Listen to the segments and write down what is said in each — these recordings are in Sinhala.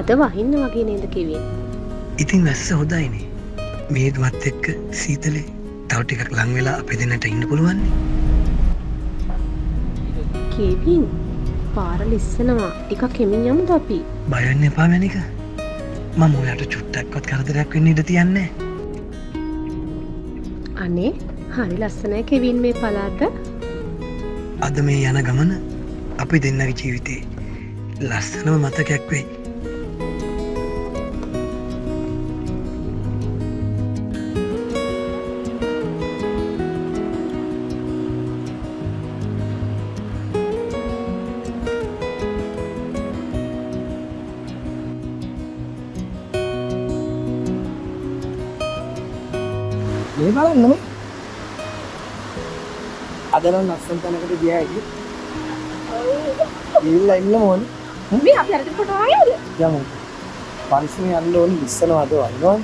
අද වහින්න වගේ නේද කෙවින්? ඉතින් වැස්ස හොඳයිනේ. මේදුවත් එක්ක සීතලේ තව ටිකක් ලං වෙලා අපි දෙන්නට ඉන්න පුළුවන්. කෙවින් පාරල ඉස්සනවා. ටිකක් එමින් යමුද අපි? බය වෙන්න එපා මැනික. මම ඔයාලට චුට්ටක්වත් කරදරයක් වෙන්න ඉඩ තියන්නේ අනේ හරි ලස්සනයි කෙවින් මේ පළාත. අද මේ යන ගමන අපි දෙන්නගේ ජීවිතේ ලස්සනම මතකයක් වෙයි. මේ බලන්න මේ අද නම් ලස්සන තැනකට ගියා ඉතින් ඉල්ලලා ඉන්න ඕනේ මේ අපි අරගෙන කොට ආයද? යමු පරිස්සමෙන් යන්න ඕනේ ඉස්සනවාද වන්නවනේ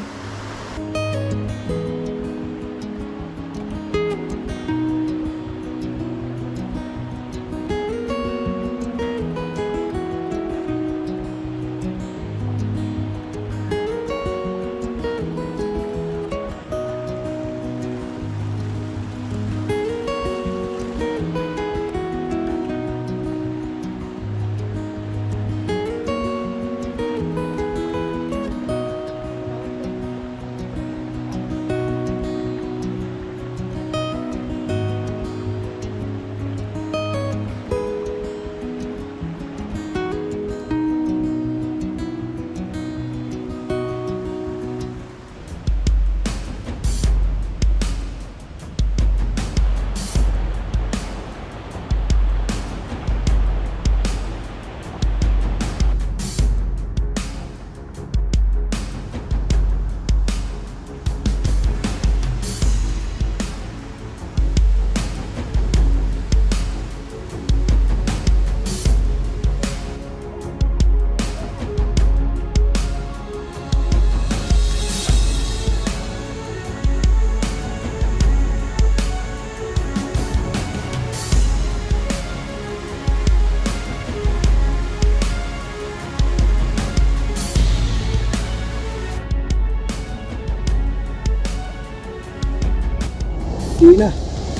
ඊලා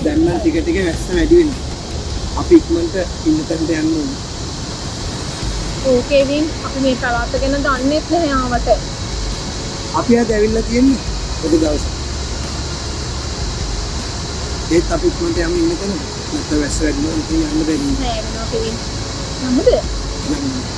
දැන් නම් ටික ටික වැස්ස වැඩි වෙනවා. අපි ඉක්මනට ඉන්න තැනට යන්න ඕනේ. ඕ කෙවින් අපි මේ පළාත ගැන දන්නේත් නැහැ ආවට. අපි ආද ඇවිල්ලා තියෙන්නේ පොඩි දවසක්. ඒත් අපි ඉක්මනට යමු ඉන්න තැන. නැත්නම් වැස්ස වැඩි වෙනවා ඉතින් යන්න බැරි නෑ. නෑ වෙනවා කෙවින්. නමුද? යන්න.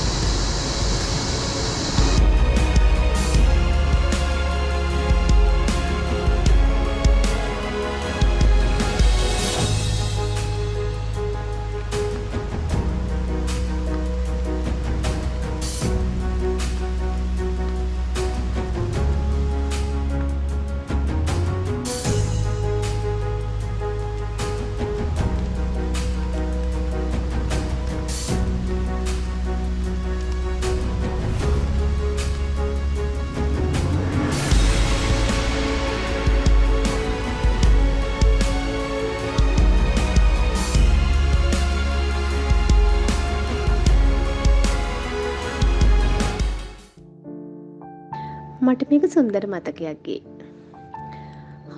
මට මේක සුන්දර මතකයක් ගේ.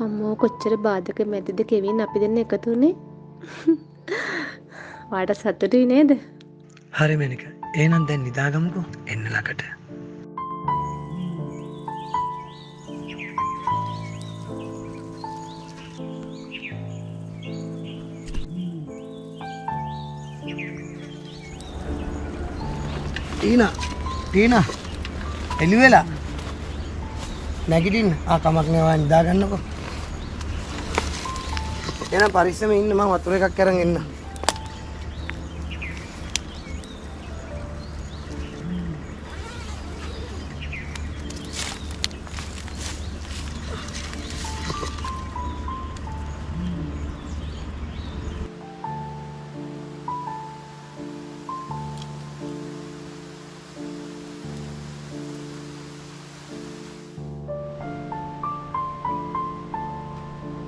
අම්මෝ කොච්චර බාධක මැදද කෙවින් අපි දෙන්න එකතු වුණේ. වාට සතුටුයි නේද? හරි මැනික. එහෙනම් දැන් නිදාගමුකෝ එන්න ළකට. ටීනා එළි වෙලා නැගිටින්න. කමක් නෑ ඔයා නිදා ගන්නකෝ. එහෙනම් පරිස්සමෙන් ඉන්න මම වතුර එකක් අරන් එන්න.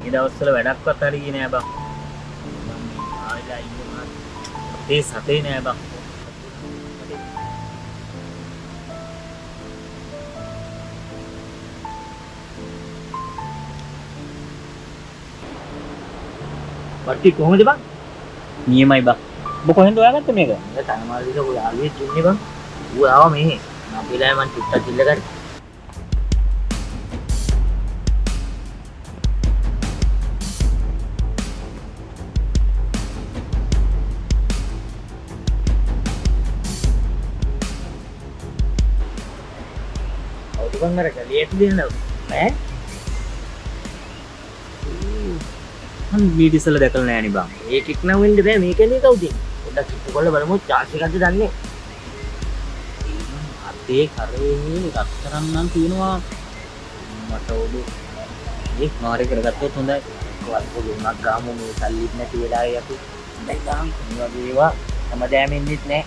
මේ දවස්වල වැඩක්වත් හරියන්නේ නෑ බං. ආයිලා ඉන්නවා. ඒ සතේ නෑ බං. වට්ටි කොහොමද බං? නියමයි බං. ඔබ කොහෙන්ද හොයාගත්තේ මේක? මම තනමාලිද ඔය ආවේ ඉන්නේ බං. ඌ ආවා මෙහෙ. අපිලා මං චුට්ටක් කිල්ල ගන්න. බං අර ගලියට දෙනවා ඈ මම මීට ඉස්සෙල්ලා දැකලා නෑනේ බං ඒක ඉක්නව වෙන්න බෑ මේකනේ කවුද පොඩ්ඩක් කිට්ටු කරලා බලමු චාර්ජ් එකක්ද දන්නේ අතේ කරේ රත්තරන් නම් තියෙනවා මට ඔබ ඒ මාරේ කරගත්තොත් හොඳයි කොහොමද උනක් ගාමු මේ සල්ලිත් නැති වෙලාවේ අපි දැන් ගාම් මේ වගේ ඒවා හැමදාම ඉන්නෙත් නෑ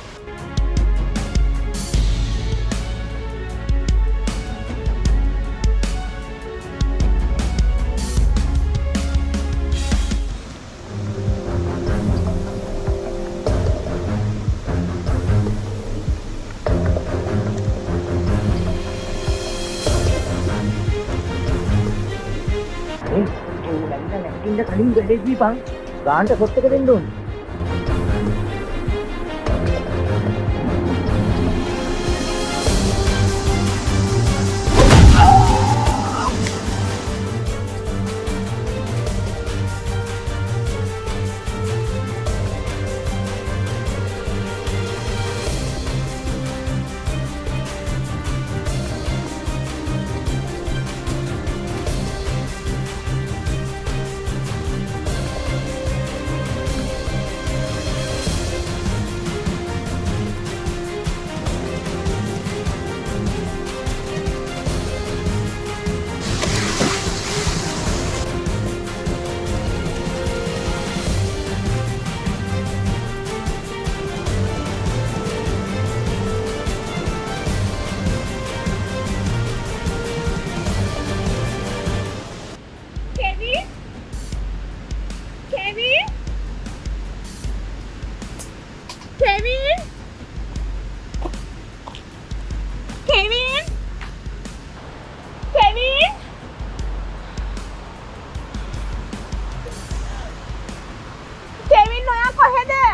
ඉන්න කලින් වැඩේ දීපන් ගාන්ට කොත් එක දෙන්න ඕනේ කෙවින් ඔයා කොහෙද?